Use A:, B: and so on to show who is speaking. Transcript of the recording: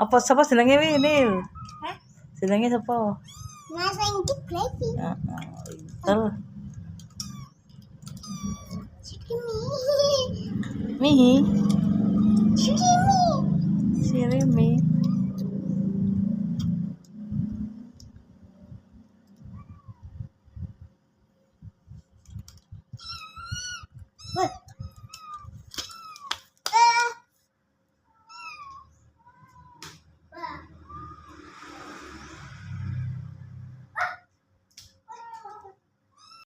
A: Apa sapa jenenge wi Nil?
B: Hah?
A: Jenenge sapa?
B: Nasa inggit lagi.
A: Heeh. Pinter.
B: Cikimi.
A: Mihi,
B: Cikimi.
A: Sirimi.